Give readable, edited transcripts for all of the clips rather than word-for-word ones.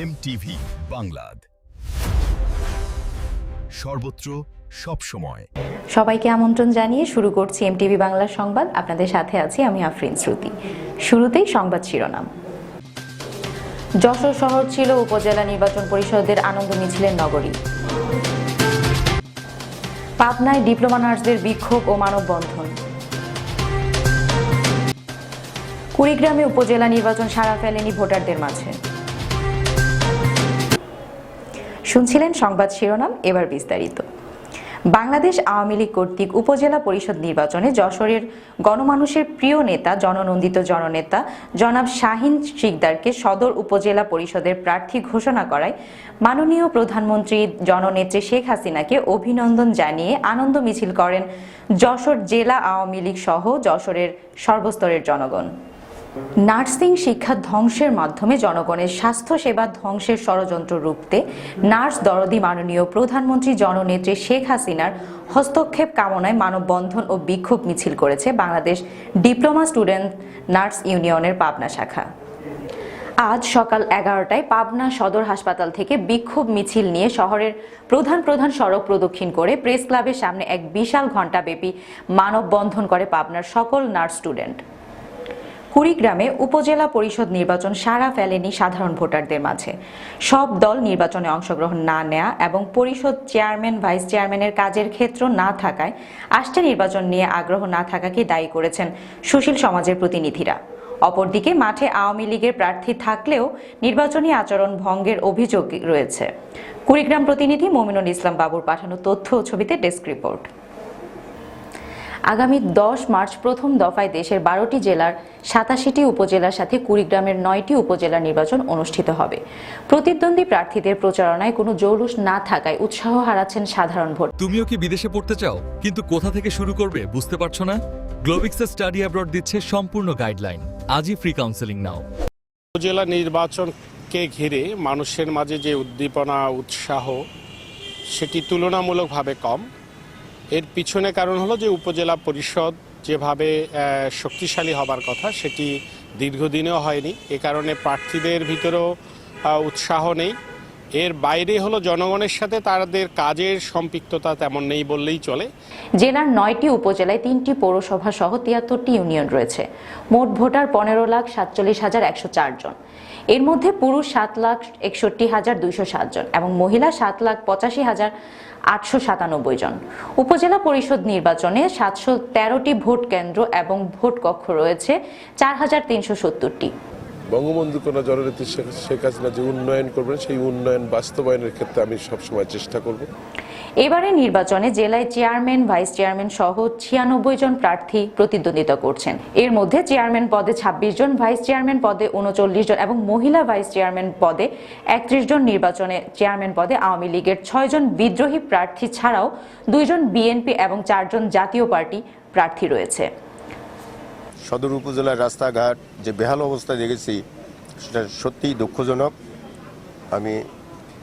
MTV বাংলাদ, সর্বত্র সবসময়। সবাইকে আমন্ত্রণ জানিয়ে শুরু করছি এমটিভি বাংলার সংবাদ। আপনাদের সাথে আছি আমি আফরিন শ্রুতি। শুরুতেই সংবাদ শিরোনাম। যশোর শহর ছিল উপজেলা নির্বাচন পরিষদের আনন্দ মিছিলের নগরী। পাবনায় ডিপ্লোমা নার্সদের বিক্ষোভ ও মানববন্ধন। কুড়িগ্রামে উপজেলা নির্বাচন সাড়া ফেলেনি ভোটারদের মাঝে। শুনছিলেন সংবাদ শিরোনাম, এবার বিস্তারিত। বাংলাদেশ আওয়ামী লীগ কর্তৃক উপজেলা পরিষদ নির্বাচনে যশোরের গণমানুষের প্রিয় নেতা জননন্দিত জননেতা জনাব শাহীন শিকদারকে সদর উপজেলা পরিষদের প্রার্থী ঘোষণা করায় মাননীয় প্রধানমন্ত্রী জননেত্রী শেখ হাসিনাকে অভিনন্দন জানিয়ে আনন্দ মিছিল করেন যশোর জেলা আওয়ামী লীগ সহ যশোরের সর্বস্তরের জনগণ। নার্সিং শিক্ষা ধ্বংসের মাধ্যমে জনগণের স্বাস্থ্য সেবা ধ্বংসের ষড়যন্ত্র রুখতে নার্স দরদি মাননীয় প্রধানমন্ত্রী জননেত্রী শেখ হাসিনার হস্তক্ষেপ কামনায় মানববন্ধন ও বিক্ষোভ মিছিল করেছে বাংলাদেশ ডিপ্লোমা স্টুডেন্ট নার্স ইউনিয়নের পাবনা শাখা। আজ সকাল 11টায় পাবনা সদর হাসপাতাল থেকে বিক্ষোভ মিছিল নিয়ে শহরের প্রধান সড়ক প্রদক্ষিণ করে প্রেস ক্লাবের সামনে এক বিশাল ঘণ্টাব্যাপী মানববন্ধন করে পাবনার সকল নার্স স্টুডেন্ট। কুড়িগ্রামে উপজেলা পরিষদ নির্বাচন সাড়া ফেলেনি সাধারণ ভোটারদের মাঝে। সব দল নির্বাচনে অংশগ্রহণ না নেয়া এবং পরিষদ চেয়ারম্যান ভাইস চেয়ারম্যানের কাজের ক্ষেত্র না থাকায় আসছে নির্বাচন নিয়ে আগ্রহ না থাকাকে দায়ী করেছেন সুশীল সমাজের প্রতিনিধিরা। অপরদিকে মাঠে আওয়ামী লীগের প্রার্থী থাকলেও নির্বাচনী আচরণ ভঙ্গের অভিযোগ রয়েছে। কুড়িগ্রাম প্রতিনিধি মমিনুল ইসলাম বাবুর পাঠানো তথ্য ও ছবিতে ডেস্ক রিপোর্ট। আগামী 10 মার্চ প্রথম দফায় দেশের 12টি জেলার 87টি উপজেলার সাথে কুড়িগ্রামের 9টি উপজেলার নির্বাচন অনুষ্ঠিত হবে। প্রতিদ্বন্দ্বী প্রার্থীদের প্রচারণায় কোনো জৌলুস না থাকায় উৎসাহ হারাচ্ছেন সাধারণ ভোট। তুমিও কি বিদেশে পড়তে চাও কিন্তু কোথা থেকে শুরু করবে বুঝতে পারছো না? গ্লোবিক্সের স্টাডি অ্যাব্রড দিচ্ছে সম্পূর্ণ গাইডলাইন। আজই ফ্রি কাউন্সেলিং নাও। উপজেলা নির্বাচনকে ঘিরে মানুষের মাঝে যে উদ্দীপনা উৎসাহ সেটি তুলনামূলকভাবে কম। এর পিছনে কারণ হলো যে উপজেলা পরিষদ যেভাবে শক্তিশালী হবার কথা সেটি দীর্ঘদিনেও হয়নি। এ কারণে প্রার্থীদের ভিতরেও উৎসাহ নেই। এর বাইরে হলো জনগণের সাথে তাদের কাজের সম্পৃক্ততা তেমন নেই বললেই চলে। জেলার 9টি উপজেলায় 3টি পৌরসভা সহ 73টি ইউনিয়ন রয়েছে। মোট ভোটার 15,47,104 জন। এর মধ্যে পুরুষ 7,61,207 জন এবং মহিলা 7,85,897 জন। উপজেলা পরিষদ নির্বাচনে 713টি ভোট কেন্দ্র এবং ভোট কক্ষ রয়েছে 4,370টি। বঙ্গবন্ধু কন্যা জননেত্রী শেখ হাসিনা যে উন্নয়ন করবেন সেই উন্নয়ন বাস্তবায়নের ক্ষেত্রে আমি সবসময় চেষ্টা করব। এবারে নির্বাচনে জেলায় চেয়ারম্যান ভাইস চেয়ারম্যান সহ 96 জন প্রার্থী প্রতিদ্বন্দ্বিতা করছেন। এর মধ্যে চেয়ারম্যান পদে 26 জন, ভাইস চেয়ারম্যান পদে 39 জন এবং মহিলা ভাইস চেয়ারম্যান পদে 31 জন। নির্বাচনে চেয়ারম্যান পদে আওয়ামী লীগের 6 জন বিদ্রোহী প্রার্থী ছাড়াও 2 জন বিএনপি এবং 4 জন জাতীয় পার্টি প্রার্থী রয়েছে। সদর উপজেলার রাস্তাঘাট যে বেহাল অবস্থায় দেখেছি সেটা সত্যিই দুঃখজনক। আমি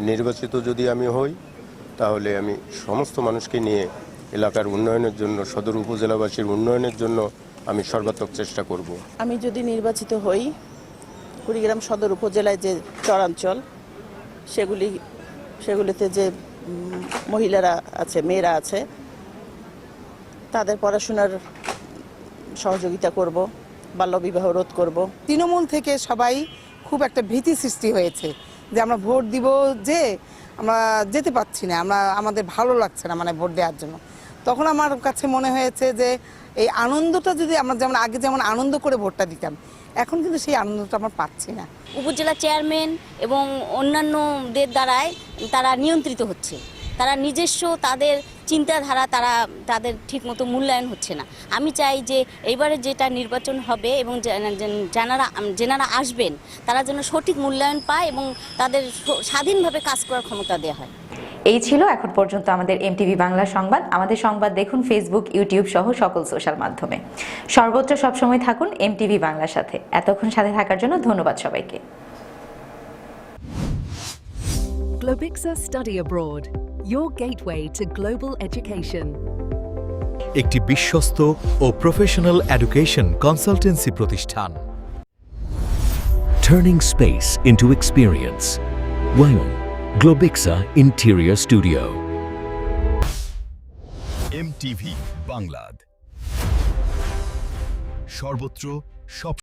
নির্বাচিত যদি আমি হই তাহলে আমি সমস্ত মানুষকে নিয়ে এলাকার উন্নয়নের জন্য, সদর উপজেলাবাসীর উন্নয়নের জন্য আমি সর্বাত্মক চেষ্টা করব। আমি যদি নির্বাচিত হই, কুড়িগ্রাম সদর উপজেলায় যে চরাঞ্চল সেগুলিতে যে মহিলারা আছে, মেয়েরা আছে, তাদের পড়াশোনার সহযোগিতা করব, বাল্যবিবাহ রোধ করব। তৃণমূল থেকে সবাই খুব একটা ভীতি সৃষ্টি হয়েছে যে আমরা ভোট দিব, যে আমরা যেতে পারছি না, আমাদের ভালো লাগছে না মানে ভোট দেওয়ার জন্য। তখন আমার কাছে মনে হয়েছে যে এই আনন্দটা যদি আমরা যেমন আগে যেমন আনন্দ করে ভোটটা দিতাম, এখন কিন্তু সেই আনন্দটা আমরা পাচ্ছি না। উপজেলা চেয়ারম্যান এবং অন্যান্যদের দ্বারাই তারা নিয়ন্ত্রিত হচ্ছে। তারা নিজস্ব তাদের চিন্তাধারা তাদের ঠিকমতো মূল্যায়ন হচ্ছে না। আমি চাই যে এইবারে যেটা নির্বাচন হবে এবং যেনারা আসবেন তারা যেন সঠিক মূল্যায়ন পায় এবং তাদের স্বাধীনভাবে কাজ করার ক্ষমতা দেওয়া হয়। এই ছিল এখন পর্যন্ত আমাদের এমটিভি বাংলা সংবাদ। আমাদের সংবাদ দেখুন ফেসবুক, ইউটিউব সহ সকল সোশ্যাল মাধ্যমে। সর্বত্র সবসময় থাকুন এমটিভি বাংলার সাথে। এতক্ষণ সাথে থাকার জন্য ধন্যবাদ সবাইকে। Globixa Study Abroad, your gateway to global education. একটি বিশ্বস্ত ও প্রফেশনাল এডুকেশন কনসালটেন্সি প্রতিষ্ঠান। Turning space into experience. Wyman, Globixa Interior Studio. MTV বাংলাদ সর্বত্র সব